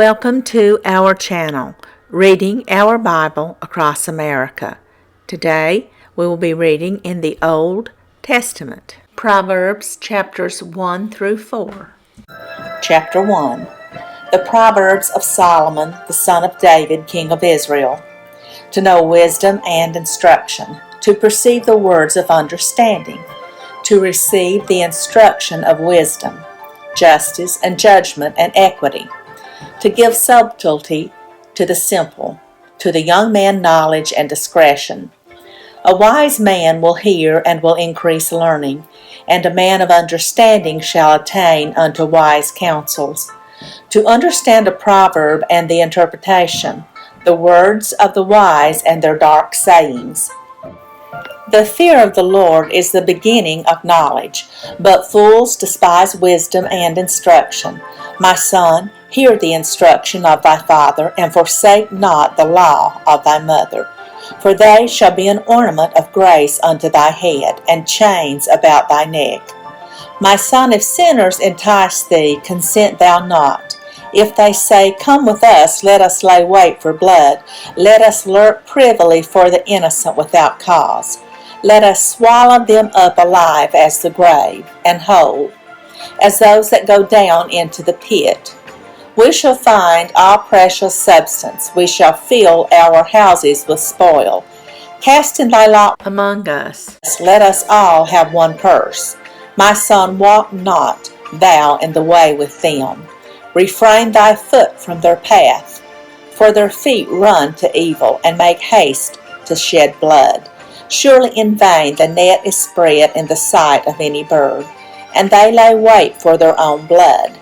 Welcome to our channel, Reading Our Bible Across America. Today we will be reading in the Old Testament, Proverbs chapters 1 through 4. Chapter 1. The Proverbs of Solomon, the son of David, king of Israel. To know wisdom and instruction, to perceive the words of understanding, to receive the instruction of wisdom, justice and judgment and equity, to give subtlety to the simple, to the young man knowledge and discretion. A wise man will hear and will increase learning, and a man of understanding shall attain unto wise counsels. To understand a proverb and the interpretation, the words of the wise and their dark sayings. The fear of the Lord is the beginning of knowledge, but fools despise wisdom and instruction. My son, hear the instruction of thy father, and forsake not the law of thy mother. For they shall be an ornament of grace unto thy head, and chains about thy neck. My son, if sinners entice thee, consent thou not. If they say, Come with us, let us lay wait for blood. Let us lurk privily for the innocent without cause. Let us swallow them up alive as the grave, and whole, as those that go down into the pit. We shall find all precious substance. We shall fill our houses with spoil. Cast in thy lot among us. Let us all have one purse. My son, walk not thou in the way with them. Refrain thy foot from their path. For their feet run to evil, and make haste to shed blood. Surely in vain the net is spread in the sight of any bird, and they lay wait for their own blood.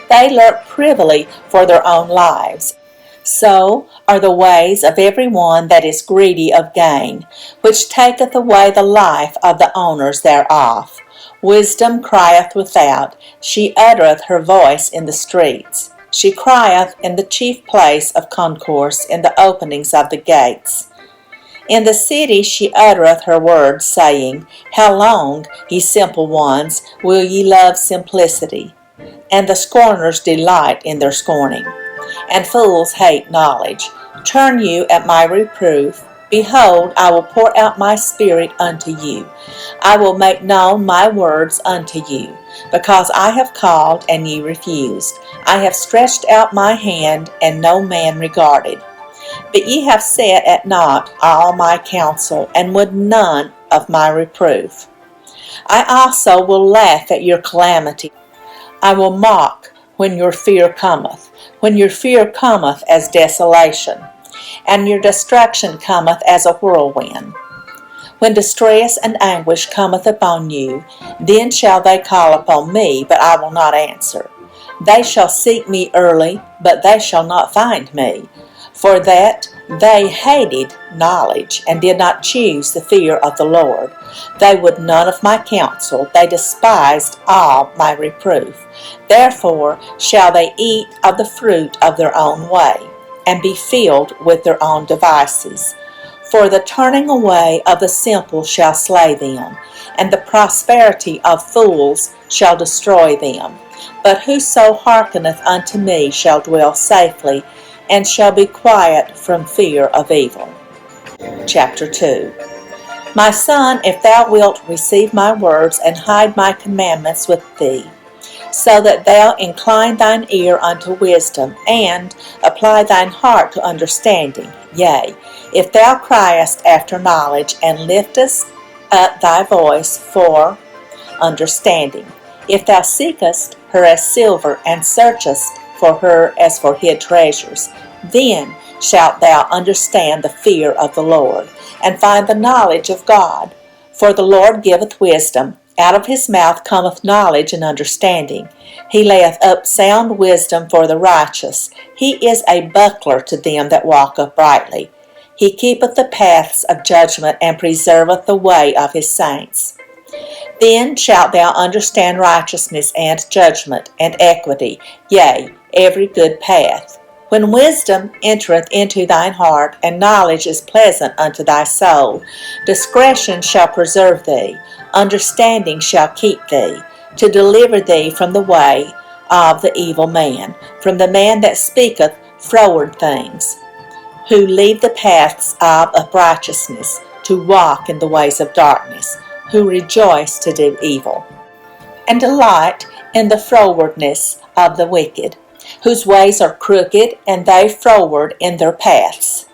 They lurk privily for their own lives. So are the ways of every one that is greedy of gain, which taketh away the life of the owners thereof. Wisdom crieth without, she uttereth her voice in the streets. She crieth in the chief place of concourse, in the openings of the gates. In the city she uttereth her words, saying, How long, ye simple ones, will ye love simplicity? And the scorners delight in their scorning, and fools hate knowledge. Turn you at my reproof. Behold, I will pour out my spirit unto you. I will make known my words unto you, because I have called, and ye refused. I have stretched out my hand, and no man regarded. But ye have set at naught all my counsel, and would none of my reproof. I also will laugh at your calamity. I will mock when your fear cometh, when your fear cometh as desolation, and your destruction cometh as a whirlwind. When distress and anguish cometh upon you, then shall they call upon me, but I will not answer. They shall seek me early, but they shall not find me. For that they hated knowledge, and did not choose the fear of the Lord. They would none of my counsel, they despised all my reproof. Therefore shall they eat of the fruit of their own way, and be filled with their own devices. For the turning away of the simple shall slay them, and the prosperity of fools shall destroy them. But whoso hearkeneth unto me shall dwell safely, and shall be quiet from fear of evil. Chapter 2. My son, if thou wilt receive my words, and hide my commandments with thee, so that thou incline thine ear unto wisdom, and apply thine heart to understanding, yea, if thou criest after knowledge, and liftest up thy voice for understanding, if thou seekest her as silver, and searchest for her as for hid treasures, then shalt thou understand the fear of the Lord, and find the knowledge of God. For the Lord giveth wisdom, out of his mouth cometh knowledge and understanding. He layeth up sound wisdom for the righteous. He is a buckler to them that walk uprightly. He keepeth the paths of judgment, and preserveth the way of his saints. Then shalt thou understand righteousness and judgment and equity, yea, every good path. When wisdom entereth into thine heart, and knowledge is pleasant unto thy soul, discretion shall preserve thee, understanding shall keep thee, to deliver thee from the way of the evil man, from the man that speaketh froward things, who leave the paths of uprightness to walk in the ways of darkness, who rejoice to do evil, and delight in the frowardness of the wicked, whose ways are crooked, and they froward in their paths.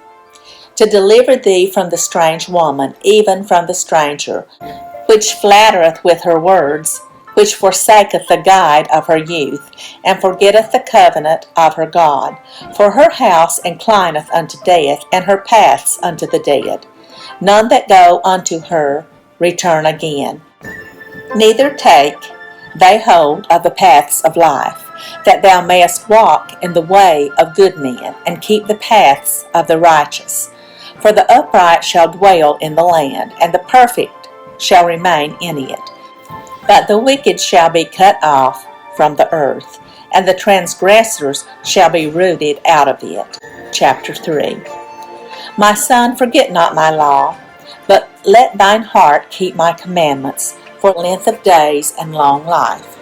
To deliver thee from the strange woman, even from the stranger, which flattereth with her words, which forsaketh the guide of her youth, and forgetteth the covenant of her God. For her house inclineth unto death, and her paths unto the dead. None that go unto her return again. Neither take they hold of the paths of life, that thou mayest walk in the way of good men, and keep the paths of the righteous. For the upright shall dwell in the land, and the perfect shall remain in it. But the wicked shall be cut off from the earth, and the transgressors shall be rooted out of it. Chapter 3. My son, forget not my law, but let thine heart keep my commandments, for length of days and long life.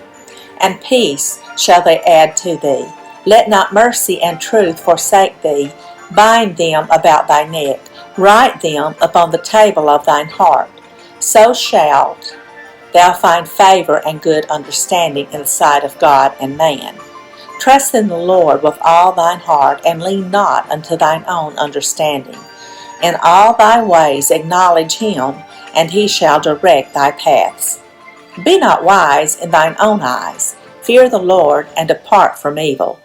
And peace shall they add to thee. Let not mercy and truth forsake thee. Bind them about thy neck. Write them upon the table of thine heart. So shalt thou find favor and good understanding in the sight of God and man. Trust in the Lord with all thine heart, and lean not unto thine own understanding. In all thy ways acknowledge him, and he shall direct thy paths. Be not wise in thine own eyes. Fear the Lord, and depart from evil.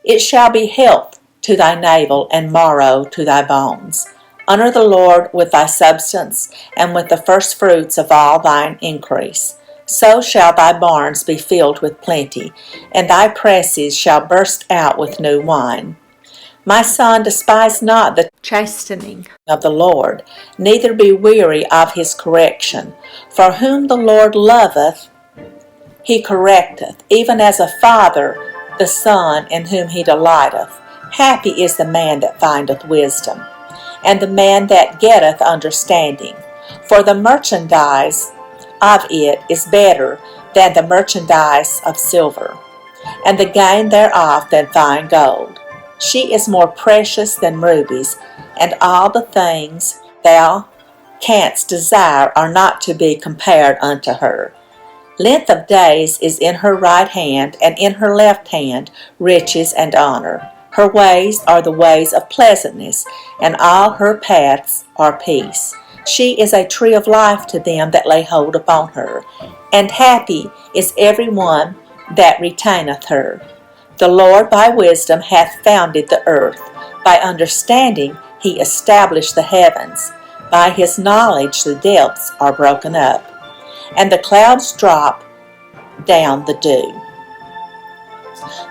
It shall be health to thy navel, and marrow to thy bones. Honor the Lord with thy substance, and with the firstfruits of all thine increase. So shall thy barns be filled with plenty, and thy presses shall burst out with new wine. My son, despise not the chastening of the Lord, neither be weary of his correction. For whom the Lord loveth, he correcteth, even as a father the son in whom he delighteth. Happy is the man that findeth wisdom, and the man that getteth understanding. For the merchandise of it is better than the merchandise of silver, and the gain thereof than fine gold. She is more precious than rubies, and all the things thou canst desire are not to be compared unto her. Length of days is in her right hand, and in her left hand riches and honor. Her ways are the ways of pleasantness, and all her paths are peace. She is a tree of life to them that lay hold upon her, and happy is every one that retaineth her. The Lord by wisdom hath founded the earth. By understanding he established the heavens. By his knowledge the depths are broken up, and the clouds drop down the dew.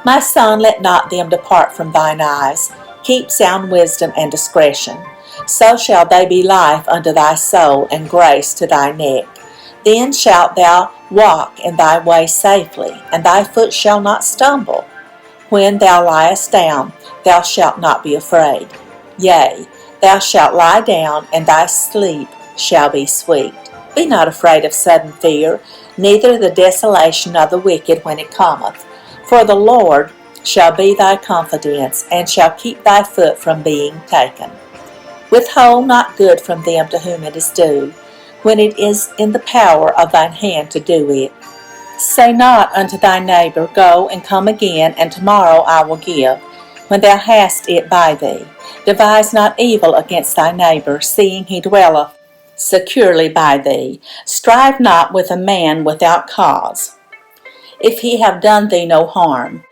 My son, let not them depart from thine eyes. Keep sound wisdom and discretion. So shall they be life unto thy soul, and grace to thy neck. Then shalt thou walk in thy way safely, and thy foot shall not stumble. When thou liest down, thou shalt not be afraid. Yea, thou shalt lie down, and thy sleep shall be sweet. Be not afraid of sudden fear, neither the desolation of the wicked when it cometh. For the Lord shall be thy confidence, and shall keep thy foot from being taken. Withhold not good from them to whom it is due, when it is in the power of thine hand to do it. Say not unto thy neighbor, Go and come again, and tomorrow I will give, when thou hast it by thee. Devise not evil against thy neighbor, seeing he dwelleth securely by thee. Strive not with a man without cause, if he have done thee no harm.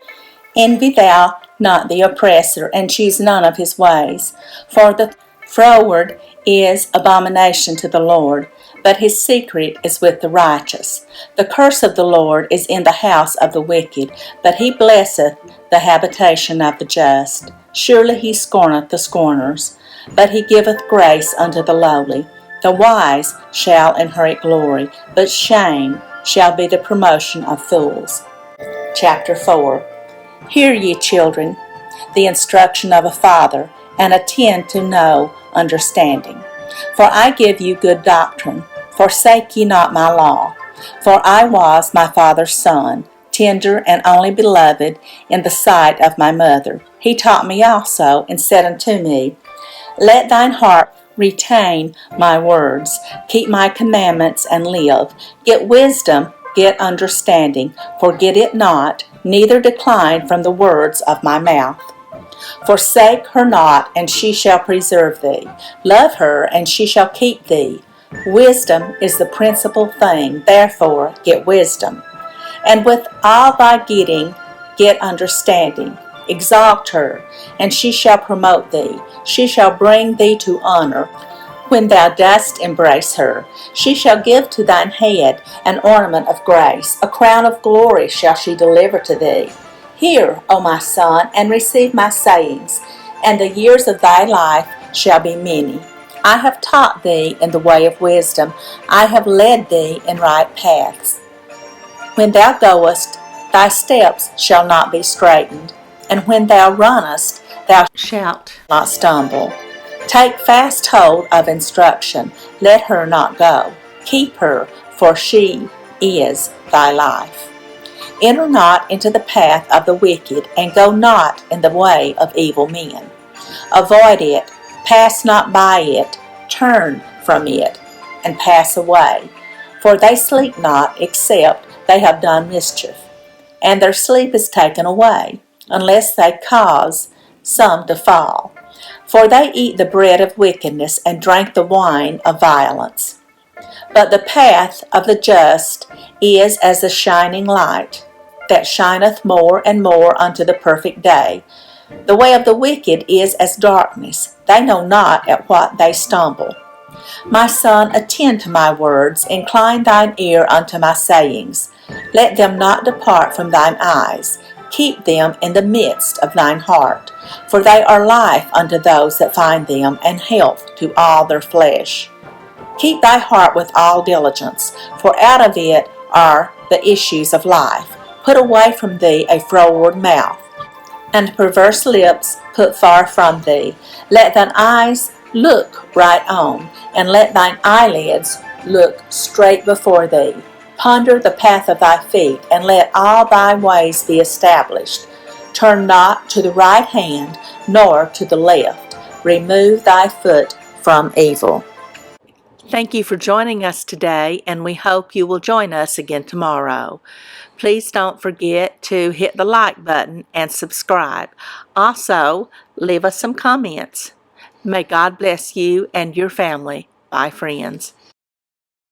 Envy thou not the oppressor, and choose none of his ways. For the froward is abomination to the Lord, but his secret is with the righteous. The curse of the Lord is in the house of the wicked, but he blesseth the habitation of the just. Surely he scorneth the scorners, but he giveth grace unto the lowly. The wise shall inherit glory, but shame shall be the promotion of fools. Chapter 4. Hear ye, children, the instruction of a father, and attend to know understanding. For I give you good doctrine. Forsake ye not my law. For I was my father's son, tender and only beloved in the sight of my mother. He taught me also, and said unto me, Let thine heart retain my words, keep my commandments, and live. Get wisdom, get understanding, forget it not, neither decline from the words of my mouth. Forsake her not, and she shall preserve thee. Love her, and she shall keep thee. Wisdom is the principal thing, therefore get wisdom. And with all thy getting, get understanding. Exalt her, and she shall promote thee. She shall bring thee to honor when thou dost embrace her. She shall give to thine head an ornament of grace. A crown of glory shall she deliver to thee. Hear, O my son, and receive my sayings, and the years of thy life shall be many. I have taught thee in the way of wisdom. I have led thee in right paths. When thou goest, thy steps shall not be straitened, and when thou runnest, thou shalt not stumble. Take fast hold of instruction, let her not go. Keep her, for she is thy life. Enter not into the path of the wicked, and go not in the way of evil men. Avoid it, pass not by it, turn from it, and pass away. For they sleep not, except they have done mischief, and their sleep is taken away, unless they cause some to fall. For they eat the bread of wickedness, and drink the wine of violence. But the path of the just is as the shining light, that shineth more and more unto the perfect day. The way of the wicked is as darkness, they know not at what they stumble. My son, attend to my words, incline thine ear unto my sayings. Let them not depart from thine eyes. Keep them in the midst of thine heart, for they are life unto those that find them, and health to all their flesh. Keep thy heart with all diligence, for out of it are the issues of life. Put away from thee a froward mouth, and perverse lips put far from thee. Let thine eyes look right on, and let thine eyelids look straight before thee. Ponder the path of thy feet, and let all thy ways be established. Turn not to the right hand, nor to the left. Remove thy foot from evil. Thank you for joining us today, and we hope you will join us again tomorrow. Please don't forget to hit the like button and subscribe. Also, leave us some comments. May God bless you and your family. Bye, friends.